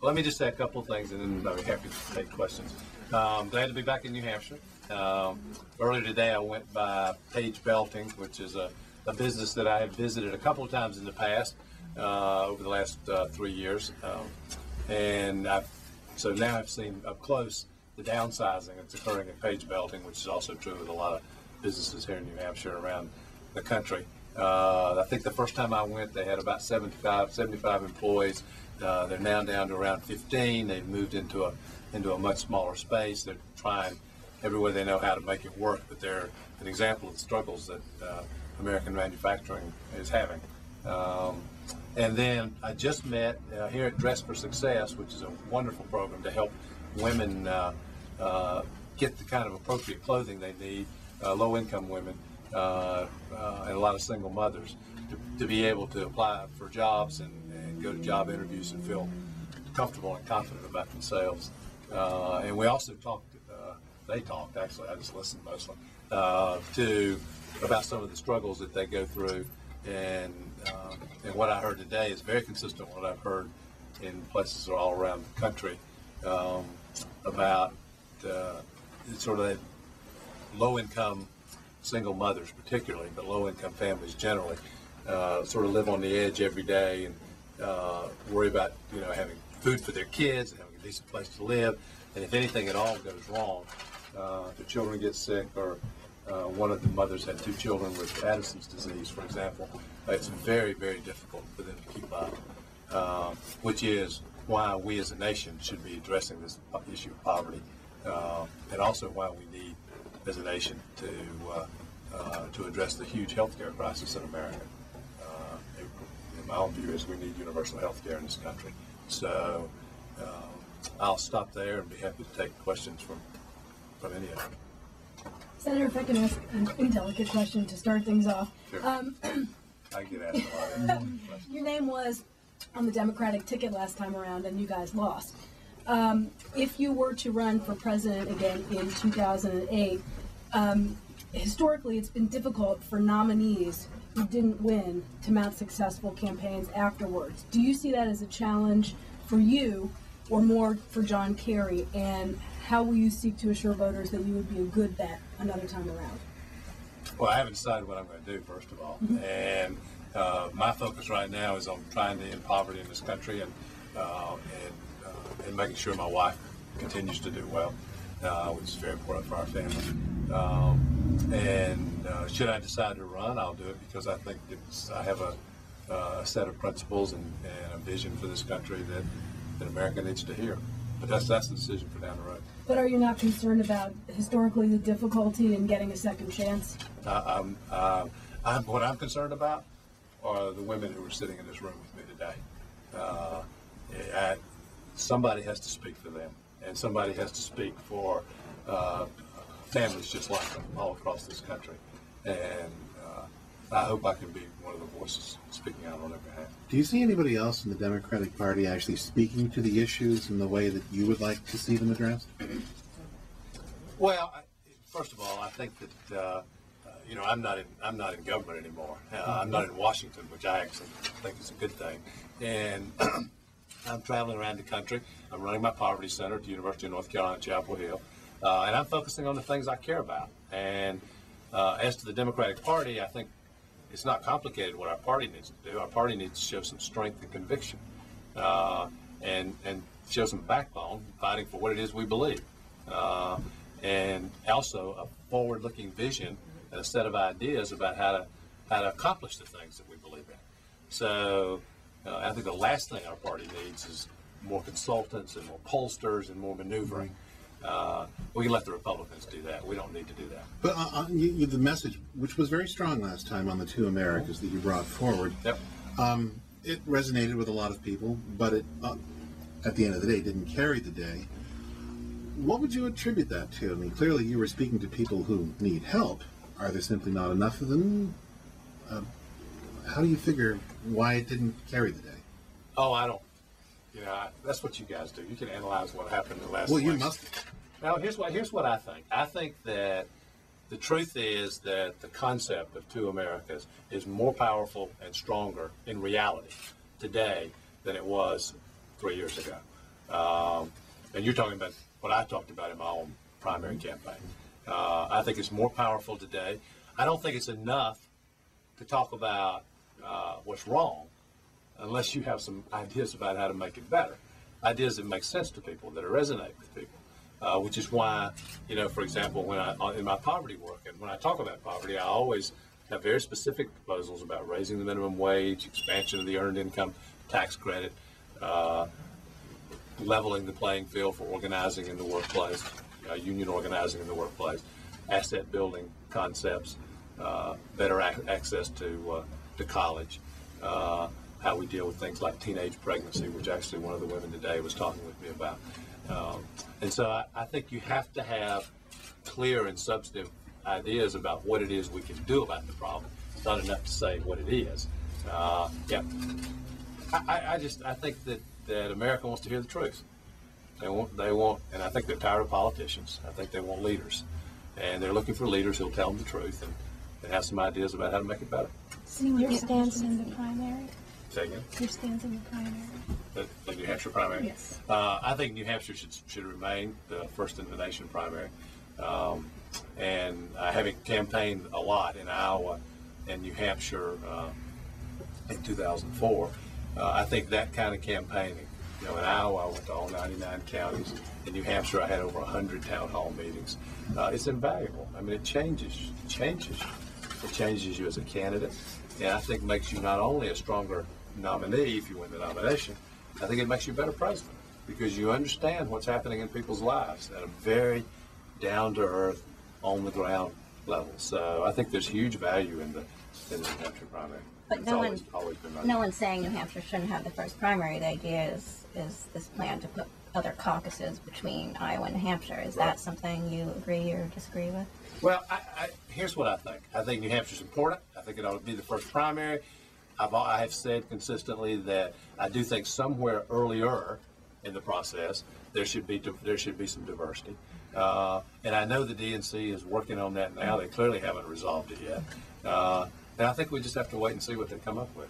Let me just say a couple of things, and then I'll be happy to take questions. Glad to be back in New Hampshire. Earlier today, I went by Page Belting, which is a business that I have visited a couple of times in the past, over the last 3 years. So now I've seen up close the downsizing that's occurring at Page Belting, which is also true with a lot of businesses here in New Hampshire around the country. I think the first time I went, they had about 75 employees. They're now down to around 15. They've moved into a much smaller space. They're trying every way they know how to make it work, but they're an example of the struggles that American manufacturing is having. And then I just met here at Dress for Success, which is a wonderful program to help women get the kind of appropriate clothing they need, low-income women, and a lot of single mothers, to be able to apply for jobs and go to job interviews and feel comfortable and confident about themselves. And we also talked, they talked, actually, I just listened mostly, about some of the struggles that they go through. And what I heard today is very consistent with what I've heard in places all around the country, about sort of that low-income single mothers particularly, but low-income families generally, sort of live on the edge every day and worry about having food for their kids and having a decent place to live. And if anything at all goes wrong, if the children get sick, or one of the mothers had 2 children with Addison's disease, for example, it's very, very difficult for them to keep up, which is why we as a nation should be addressing this issue of poverty, and also why we need, as a nation, to address the huge healthcare crisis in America. In my own view is we need universal healthcare in this country. So I'll stop there and be happy to take questions from any of them. Senator, if I can ask an indelicate question to start things off. Sure. I get asked a lot of questions. Your name was on the Democratic ticket last time around, and you guys lost. If you were to run for president again in 2008, historically it's been difficult for nominees who didn't win to mount successful campaigns afterwards. Do you see that as a challenge for you, or more for John Kerry? And how will you seek to assure voters that you would be a good bet another time around? Well, I haven't decided what I'm going to do, first of all. Mm-hmm. And my focus right now is on trying to end poverty in this country and making sure my wife continues to do well, which is very important for our family. Should I decide to run, I'll do it because I think I have a set of principles and a vision for this country that America needs to hear. But that's the decision for down the road. But are you not concerned about historically the difficulty in getting a second chance? What I'm concerned about are the women who are sitting in this room with me today. Somebody has to speak for them, and somebody has to speak for families just like them all across this country. And I hope I can be one of the voices speaking out on their behalf. Do you see anybody else in the Democratic Party actually speaking to the issues in the way that you would like to see them addressed? Well, first of all, I think that I'm not in government anymore. I'm not in Washington, which I actually think is a good thing. And I'm traveling around the country. I'm running my poverty center at the University of North Carolina, Chapel Hill, and I'm focusing on the things I care about. And as to the Democratic Party, I think it's not complicated what our party needs to do. Our party needs to show some strength and conviction, and show some backbone, fighting for what it is we believe, and also a forward-looking vision and a set of ideas about how to accomplish the things that we believe in. So I think the last thing our party needs is more consultants and more pollsters and more maneuvering. We can let the Republicans do that. We don't need to do that. But the message, which was very strong last time on the two Americas that you brought forward, yep. It resonated with a lot of people, but it, at the end of the day, didn't carry the day. What would you attribute that to? I mean, clearly you were speaking to people who need help. Are there simply not enough of them? How do you figure why it didn't carry the day? Oh, I don't. That's what you guys do. You can analyze what happened in the last. Well, you election. must. Now, here's what I think. I think that the truth is that the concept of two Americas is more powerful and stronger in reality today than it was 3 years ago. And you're talking about what I talked about in my own primary campaign. I think it's more powerful today. I don't think it's enough to talk about what's wrong unless you have some ideas about how to make it better. Ideas that make sense to people, that resonate with people, which is why, for example, when in my poverty work, and when I talk about poverty, I always have very specific proposals about raising the minimum wage, expansion of the earned income tax credit, leveling the playing field for organizing in the workplace, union organizing in the workplace, asset building concepts, better access to college, how we deal with things like teenage pregnancy, which actually one of the women today was talking with me about. And so I think you have to have clear and substantive ideas about what it is we can do about the problem. It's not enough to say what it is. Yeah, I think that America wants to hear the truth. They want, and I think they're tired of politicians. I think they want leaders, and they're looking for leaders who'll tell them the truth and have some ideas about how to make it better. Your stance in the primary? Say again? Your stance in the primary? The New Hampshire primary? Yes. I think New Hampshire should remain the first in the nation primary. And having campaigned a lot in Iowa and New Hampshire in 2004, I think that kind of campaigning, in Iowa I went to all 99 counties. In New Hampshire I had over 100 town hall meetings. It's invaluable. I mean, it changes you. It changes you as a candidate, and I think makes you not only a stronger nominee if you win the nomination, I think it makes you a better president because you understand what's happening in people's lives at a very down-to-earth, on-the-ground level. So I think there's huge value in the New Hampshire primary. But It's no always been my no one's saying New Hampshire shouldn't have the first primary. The idea is this plan to put other caucuses between Iowa and New Hampshire. Is that something you agree or disagree with? Well, here's what I think. I think New Hampshire's important. I think it ought to be the first primary. I have said consistently that I do think somewhere earlier in the process there should be some diversity. And I know the DNC is working on that now. They clearly haven't resolved it yet. And I think we just have to wait and see what they come up with.